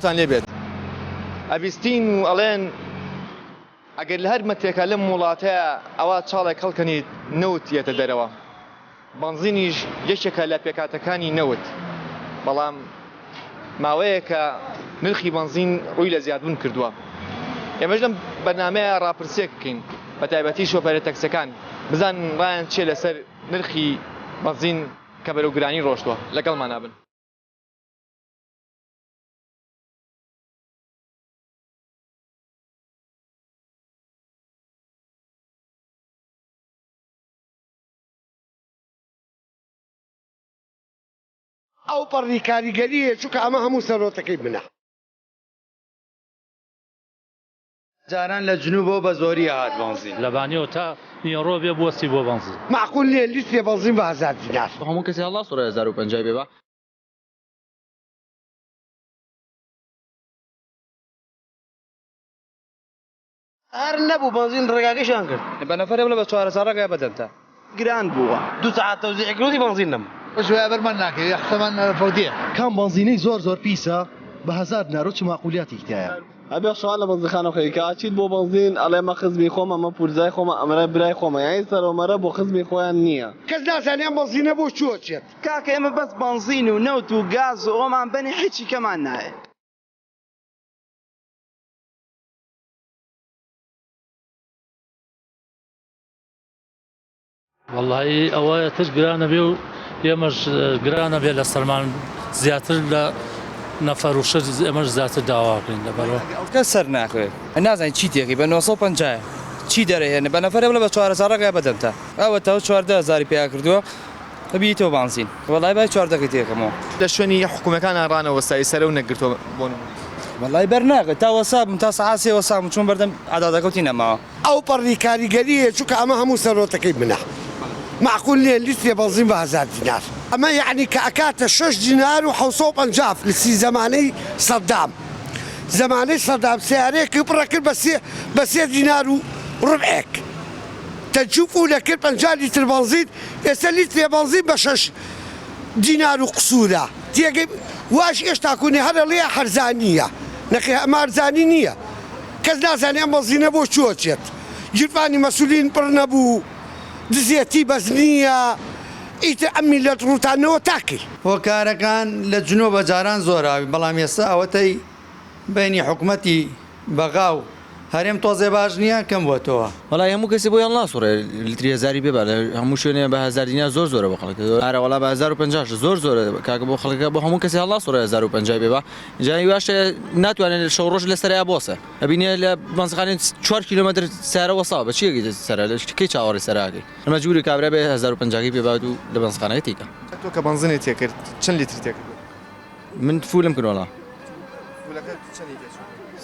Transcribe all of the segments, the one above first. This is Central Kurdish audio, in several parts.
تان لێ بێت ئەبیستین و ئەڵێن ئەگەر لە هەر مەتێکە لەم وڵاتەیە ئەوە چاڵێک هەڵکەنیت نەوت یێتە دەرەوە بنزینیش یەکێکە لە پێکاتەکانی نەوت بەڵام ماوەیە کە نرخی بنزین ڕووی لە زیادبوون کردووە ئێمەش لەم بەرنامەیە ڕاپرسێک بکەین بە تایبەتی شۆفێرە تەکسەکان بزان ڕایان چێ لەسەر نرخی بنزین کە بەرەو گرانی ڕۆشتووە لەگەڵمان نابن. ئەو پەڕی کاریگەریە چونکە ئەمە هەموو سەرۆتەکەی منە. جاران لە جنوبەوە بە زۆری هات بنزین لەبانیەوە تا نیۆڕۆ بێ بوەستی بۆ بنزین معقول نییە لیترێ بنزین بە 1000 دینار. هەموو کەسی هەڵا سوڕە 1050 بێ بە هەر نەبوو بنزین ڕێگاکەشیان کرد بە نەفەرێ بڵێ بە 400 ڕێگای بەدەمتە گران بووە 2 ساعت تەوزیعکردی بنزین نەم شوية برمان ناكي احتمال فودية كان بنزيني زور بيسا بهزار ناروتش معقولياتي كتايا ئەبێ شوان لە بەنزیخانە خەریکە ئاچیت بۆ بنزین ئەڵێ مە خزمی خۆمە ئەمە پورزای خۆمە ئەمەرە برای خۆمە یانی سەرۆمەرە بۆ خزمی خۆیان نییە کەس نازانێ بنزینە بۆ چۆچێت کاکە ئێمە بەس بنزین و نەوت و گاز و ئەومان بەنی هیچی کەمان نایە. والله ئەوە تر گرانە بێ و ئێمەش گرانە بێ لە سەرمان زیاتر لە نەفەر و شەر ئێمەش زیاتر داواکەین لەبەرەوە کەس سەر ناخوێت نازانین چی تێکی بە 950 چی دەرەهێنێ بە نەفەرێ بڵێ بە 400 ڕێگای بەدەمتە ئەوە تا 14000 پێیا کردووە بێتەوە بنزین وەڵای بای 400 تێکەمەوە لە شوێنی حکوومەکان ڕانەوە سای سەرە و نەگرتووە بۆن وەڵای بەرناگەت تا وەسابم تا سەعات وەسام چون بەردەم عادادەکەوتی نەماوە. ئەو پەڕی کاریگەریە چونکە ئەمە هەموو سەرۆتەکەی منە. معقول نییە لیترێ بنزین بە 1000 دینار ئەمە یعنی کە ئەکاتە 6 دینار و 750 لەسی زەمانەی سەدام زەمانەی سەدام سیارەیەکی پڕە کرد بە 3 دینار و ڕبعێک تەجوف و لەکرد 50 لیتر بنزین ئێستا لیترێ بنزین بە 6 دینار و قسوورە تێگەی واش ئێشتا کوونێ هەرە لێ هەرزانیە نەخێ ئەمە هەرزانی نییە کەس نازانێ ئەم بنزینە بۆ چۆچێت گیرفانی مەسوولین پڕ نەبوو دزیەتی بەس نییە ئیتر ئەم میلەت ڕووتانەوە تاکەی هۆکارەکان لە جنۆ بە جاران زۆراوی بەڵام ئێستا ئەوەتەی بینی حکوومەتی بەغا و هەرێم تۆزێ باش نییە کەم بووەتەوە. وڵای هەموو کەسی بۆیان ناسوڕێ لیتری هەزاری بێ لە هەموو شوێنێ بە 1000 دینار زۆر زۆرە بە خەڵک ئارە وڵا بە 1050 زۆر زۆرە کاکە بۆ خەڵکە بۆ هەموو کەسی هەڵا سوڕە 1050 بێ بە جای واشە ناتوانێت شەو ڕۆژ لە سەریا بۆسە ئەبینێ لە بنزخانێ 4 کیلۆمەتر سارە وەسا بە چیەکەی سەرە لە شتەکەی چاوەڕی سەراکەی ئەمە جووری کابرا بێ 1050 پێ بات و لە بنزخانەکە تێکە تۆ کە بنزینی تێکرد چەند لیتر تێکرد من فولم کردوڵا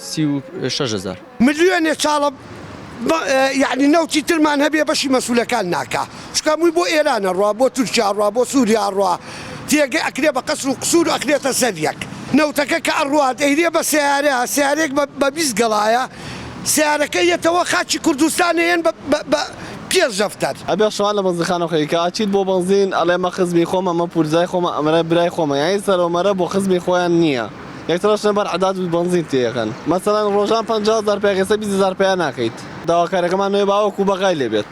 36,000 ملیۆنێ چاڵە یعنی نەوتی ترمان هەبێ بەشی مەسوولەکان ناکا شکامووی بۆ ئێرانە ڕوا بۆ تورکیا ڕوا بۆ سووریا ڕوا تێگەی ئەکرێ بە قەسر و قسوور و ئەکرێتە سەریەک نەوتەکە کە ئەڕوات ئەیرێ بە سیارە سیارێک بە 20 گەڵایە سیارەکە یەتەوە خاچی کوردستانیان بە پێش دەفتەر ئەبێ شوان لە بەنزیخانە خەریکە ئاچیت بۆ بنزین ئەڵێ مە خزمی خۆمە ئەمە پورزای خۆمە ئەمەرە برای خۆمە یانی سەرۆمەرە بۆ خزمی خۆیان نییە یەکترش نەبەر عەداد و بنزین تێکەن مەسەڵەن ڕۆژان 50000 پێگەسە 20000 پێیان ناکەیت داواکارەکەمان نوێ باوەکو بەغای لێ بێت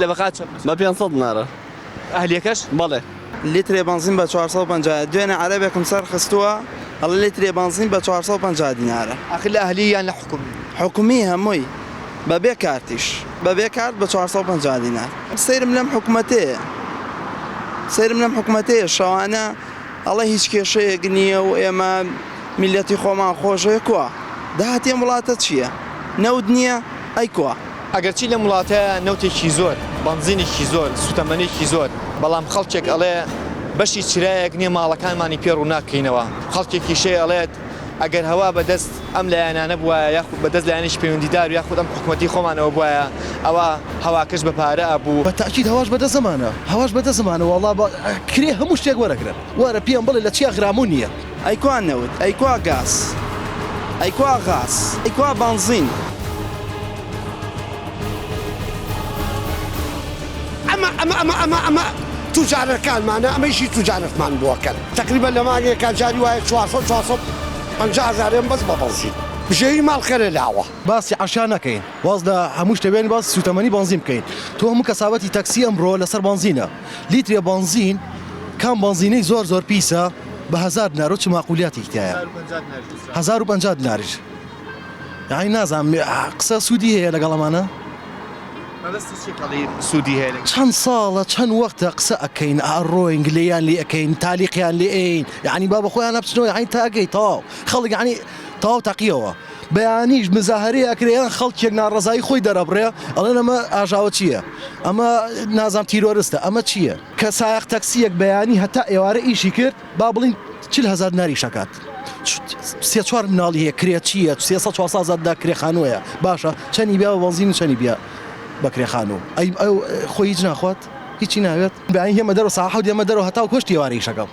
لە بەقات بە 500 نارە ئەهلیەکەش بەڵێ لیترێ بنزین بە 450 دوێنێ عەرەبێکم سەر خستووە ئەڵێ لیترێ بنزین بە 450 دینارە ئەخ لە ئەهلی یان لە حکومی حکومی هەمووی بەبێ کارتیش بەبێ کارت بە 450 دینار سەیرم لەم حکومەتەیە شەوانە ئەڵێ هیچ کێشەیەک نییە و ئێمە میلەتی خۆمان خۆشەیە کووە داهاتێم وڵاتە چییە؟ نەوت نییە ئەی کووە ئەگەرچی لە وڵاتەیە نەوتێکی زۆر بنزینێکی زۆر سوتەمەنێکی زۆر بەڵام خەڵکێک ئەڵێ بەشی چرایەک نییە ماڵەکانمانی پێ ڕوو ناکەینەوە خەڵکێکی شێ ئەڵێت ئەگەر هەوا بەدەست ئەم لایەنانە بووە یاخود بەدەست لایەنیش پەیوەندیدار و یاخود ئەم حکوومەتی خۆمانەوە بووە ئەوە هەواکەش بە پارە ئەبوو بەتاکید هەواش بەدە زمانە وەڵا کرێ هەموو شتێک وەرەگرن وەرە پێم بڵێ لە چیا غرامون نییە ئەیکوا نەوت ئەیکوا گاز ئەیکوا غاز ئەیکوا بنزین ئەمە توجارەکانمانە ئەمەیشی توجارەتمان بووەکەن تقریبا لە مانگێکە جاری وایە 400 50,000 بس ببنزين بجاي مال خير الهوا باسی عشا نەکەین واز لە هەموو شتەبێنی باس سوتەمەنی بنزین بکەین تۆ هەموو کەسابەتی تاکسی ئەمڕۆ لەسەر بنزینە لیترێ بنزین کام بنزینەی زۆر پیسە بە 1000 دینار چ ماقولیاتی تایە 1050 دیناریش یعنی نازانم قسە سوودی هەیە لەگەڵ ئەمانە سوودی هەیە چەند ساڵە چەند وەختە قسە ئەەکەین ئاڕۆین گلەیان لێ ئەەکەین تالیقیان لێ ئەین یعنی با بەخۆیان نەبچنەوە یعنی تاگەی تەواو خەڵک یعنی تەواو تەقیەوە بەیانیش مزاهرەیە ئەکرێن خەڵکێک ناڕزایی خۆی دەرەبڕێ ئەڵێن ئەمە ئاژاوە چییە ئەمە نازام تیرۆرستە ئەمە چییە کە سایق تەکسیەک بەیانی هەتا ئێوارە ئیشی کرد با بڵین 40,000 دیناری شکات 3-4 مناڵی هەیە کرێت چییە 300-400 کرێخانوەیە باشە چەنی بیا و بنزین چەنی بیا بە کرێخانوو ئەو خۆی هیچ ناخوات هیچی ناوێت بەیان هێمە دەرەوە ساحەوت دێمە دەرەوە هەتا کۆشتی ئێوارەی شەکەم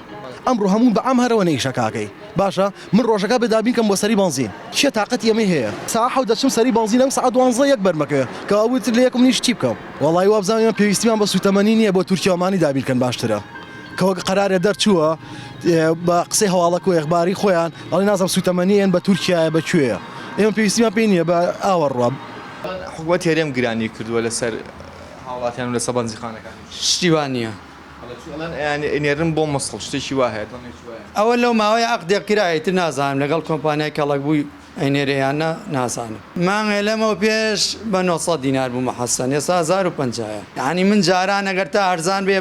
ئەمڕۆ هەموو بە ئەم هەرەوە نەیشەکاکەی باشە من ڕۆژەکە بەدابینکەم بۆ سەری بنزین چیە تااقەت ئێمە هەیە ساحەوت دەچم سەری بنزین ئەم سعات 12 یەک بەرمەکەوێ کە ئەوتر لە یەکم نیش چی بکەم وەڵی وابزانیان پێویستیمان بە سوتەمەنی نییە بۆ تورکیامانی دابینکەن باشترە کەوە قەرارێ دەرچووە بە قسەی هەواڵەک و ئێخباری خۆیان ئەڵی نازم سوتەمەنیان بە تورکایە بەکوێیە ئێمە پێویستیمان پێی نییە بە ئاوەڕوە حکوومەت هێرێم گرانی کردووە لەسەر هاوڵاتیان و لەسەر بەنزیخانەکان شتیوان نییە ئێنێرن بۆ مەسڵ شتێکی وا هەیە ئەوە لەو ماوەی عقدێک کرایتر نازانم لەگەڵ کۆمپانیای کەڵک بووی ئەینێرەیانە نازانم مانگێ لەمەوە پێش بە 900 دینار بوو مەحەسەن ئێستا 1050 یعنی من جاران ئەگەر تا ئەرزان بێ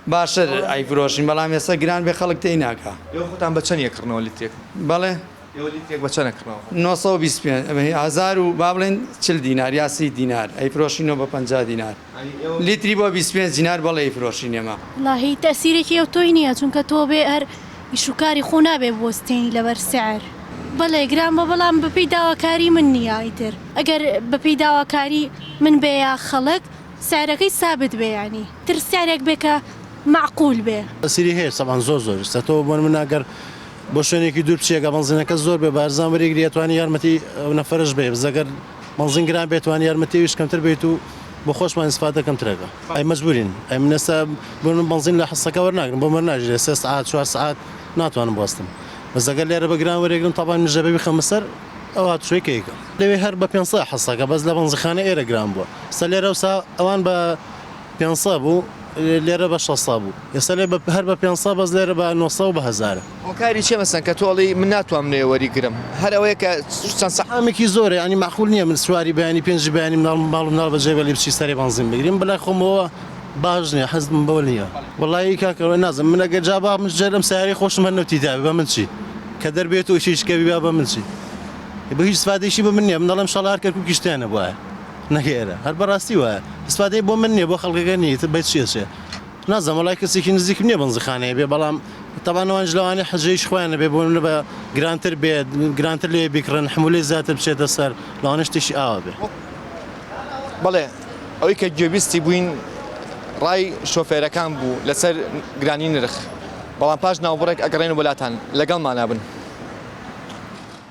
باشتر ئەیفرۆشین بەڵام ئێستا گران بێ خەڵک تێی ناکە خۆتان بە چەند یەکردنەوە لیتێک بەڵێ لیتێک بە چەندەکردنەوە 925 هزار و با بڵێن 40 دینار یا 30 دینار ئەیفرۆشینەوە بە 50 دینار لیتری بۆ 25 دینار بەڵێ ئەیفرۆشین ئێمە والله تەسیرێکی ئەو تۆی نییە چونکە تۆ بێ هەر ئیشوکاری خۆ نابێ بۆستێنی لەبەر سعر بەڵێ گران بە بەڵام بەپێی داواکاری من نییە ئیتر ئەگەر بەپێی داواکاری من بێ یا خەڵک سعرەکەی سابت بێ ینی تر سعرێک بێکە معقول بێ ئەسیری هەیە سەبان زۆر ستۆ بۆن من ئەگەر بۆ شوێنێکی دوور بچێگە بنزینەکە زۆر بێ بارزان وەرێگری توانی یارمەتی نەفرش بێ زەگەر بنزین گران بێتوانی یارمەتیویش کەمتر بێت و بۆ خۆشمان استفادە کەمترەکە ئەی مەجبورین ئەی منێستا بۆ من بنزین لە حەسەکە وەرناگرم بۆ من ناژێ 3 ساعت 4 ساعت ناتوانم بۆستم بەزەگەر لێرە بەگران وەرێگرم تاوان نژەبێ خەمە سەر ئەو هاتوشێکەیەکە لەوێ هەر بە 500 حەسەکە بەس لە بنزیخانە ئێرە گران بووە سە لێرە وسا ئەوان بە 500 بوو لێرە بە 600 بوو ئێستا لێ هەر بە 500 بەس لێرە بە 900 و بە 1000 هۆکاری چێ مەسەن کە تۆڵی من ناتوانم وەریگرم هەر ئەوەیە کە چەند سەحامێکی زۆرە ینی معقول نییە من سواری بەیانی پێنج بەیانی ماڵ مناڵ بەجێ بەلی بچی سەری بنزین بگریم بەلای خۆمەوە باش نییە حەزم بەوە نییە وەڵی کاکەوە نازم من ئەگەر جا من جەرم سیاری خۆشم هەر نەوتیدا بە من چی کە دەربێت و شیشکەوی بیا بە من چی بە هیچ سفادەیشی بە من نییە منەڵم شەڵ هەر کەرکوو کیشتیانە وایە نەگەێرە هەر بەڕاستی وایە سفادەی بۆ من نییە بۆ خەڵکەکە نییە بێت چێ نازم وڵای کەسێکی نزیکم نییە بنزیخانەیە بێ بەڵام تەبانەوەنج لەوانێ حەجەیش خۆیانە بێ بۆ من بە گرانتر بێت گرانتر لێ بیکڕن حمولەی زیاتر بچێتە سەر لەوانە شتێکی ئاوا بێ بەڵێ ئەوەی کە گوێبیستی بووین ڕای شۆفێرەکان بوو لەسەر گرانی نرخ بەڵام پاش ناوبڕێک ئەگەڕێن و بەلاتان لەگەڵمان نابن